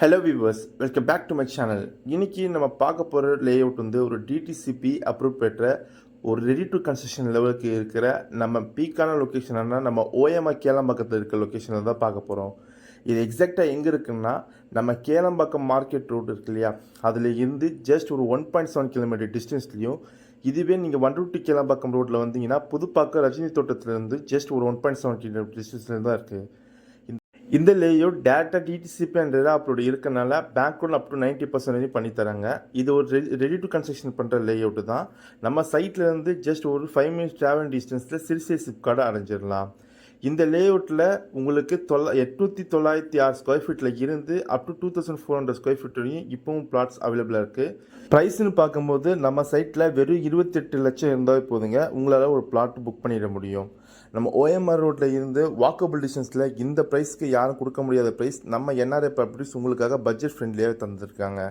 Hello viewers, welcome back to my channel. இன்னைக்கு நம்ம பார்க்க போகிற லேஅவுட் வந்து ஒரு டிடிசிபி அப்ரூவ் பெற்ற ஒரு ரெடி டு கன்ஸ்ட்ரக்ஷன் லெவலுக்கு இருக்கிற நம்ம பீக்கான லொக்கேஷனான நம்ம ஓஎம்ஆர் கேளம்பாக்கத்தில் இருக்கிற லொக்கேஷனில் தான் பார்க்க போகிறோம். இது எக்ஸாக்டாக எங்கே இருக்குன்னா நம்ம கேளம்பாக்கம் மார்க்கெட் ரோடு இருக்கு இல்லையா, அதில் இருந்து ஜஸ்ட் ஒரு 1.7 கிலோமீட்டர் டிஸ்டன்ஸ்லையும், இதுவே நீங்கள் வண்டூட்டி கேளம்பாக்கம் ரோட்டில் வந்தீங்கன்னா புதுப்பாக்கம் ரஜினி தோட்டத்துலேருந்து ஜஸ்ட் ஒரு 1.7 கிலோமீட்டர் டிஸ்டன்ஸில் தான் இருக்குது. இந்த layout data DTCP and RERA approved இருக்கனால பேங்க் லோன் அப் டு 90% பண்ணி தராங்க. இது ஒரு ரெடி டு கன்ஸ்ட்ரக்ஷன் பண்ணுற லேஅவுட் தான். நம்ம சைட்ல இருந்து ஜஸ்ட் ஒரு 5 மினிட்ஸ் டிராவல் டிஸ்டன்ஸில் சிறுசை சிப்கார்டை அடைஞ்சிடலாம். இந்த லேஅவுட்டில் உங்களுக்கு 896 ஸ்கொயர் ஃபீட்டில் இருந்து அப் டு 2400 ஸ்கொயர் ஃபீட் வரையும் இப்போவும் பிளாட்ஸ் அவைலபிளாக இருக்குது. ப்ரைஸ்ன்னு பார்க்கும்போது நம்ம சைட்டில் வெறும் 28 லட்சம் இருந்தால் போதுங்க, உங்களால் ஒரு பிளாட் புக் பண்ணிட முடியும். நம்ம ஓஎம்ஆர் ரோட்டில் இருந்து வாக்கபிள் டிஸ்டன்ஸில் இந்த ப்ரைஸ்க்கு யாரும் கொடுக்க முடியாத ப்ரைஸ் நம்ம என்ஆர்ஐ ப்ராப்பர்ட்டிஸ் உங்களுக்காக பட்ஜெட் ஃப்ரெண்ட்லியாக தந்துருக்காங்க.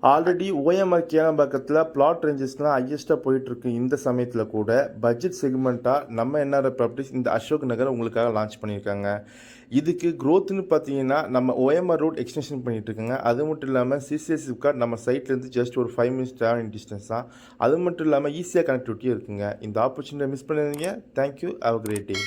ஆல்ரெடி ஓஎம்ஆர் கேளம்பாக்கத்தில் பிளாட் ரேஞ்சஸ்லாம் ஹையஸ்ட்டாக போயிட்டுருக்கு. இந்த சமயத்தில் கூட பட்ஜெட் செக்மெண்ட்டாக நம்ம என்ஆர்ஐ ப்ராப்பர்ட்டிஸ் இந்த அசோக் நகர் உங்களுக்காக லான்ச் பண்ணியிருக்காங்க. இதுக்கு க்ரோத்துன்னு பார்த்தீங்கன்னா நம்ம ஓஎம்ஆர் ரோட் எக்ஸ்டென்ஷன் பண்ணிகிட்டு இருக்காங்க. அது மட்டும் இல்லாமல் சிசிஎஸ் சிப்கார்ட் நம்ம சைட்லேருந்து ஜஸ்ட் ஒரு 5 மினிட்ஸ் ட்ராவலிங் டிஸ்டன்ஸ் தான். அது மட்டும் இல்லாமல் ஈஸியாக கனெக்டிவிட்டியும் இருக்குங்க. இந்த ஆப்பர்ச்சுனிட்டியை மிஸ் பண்ணாதீங்க. Thank you. Have a great day.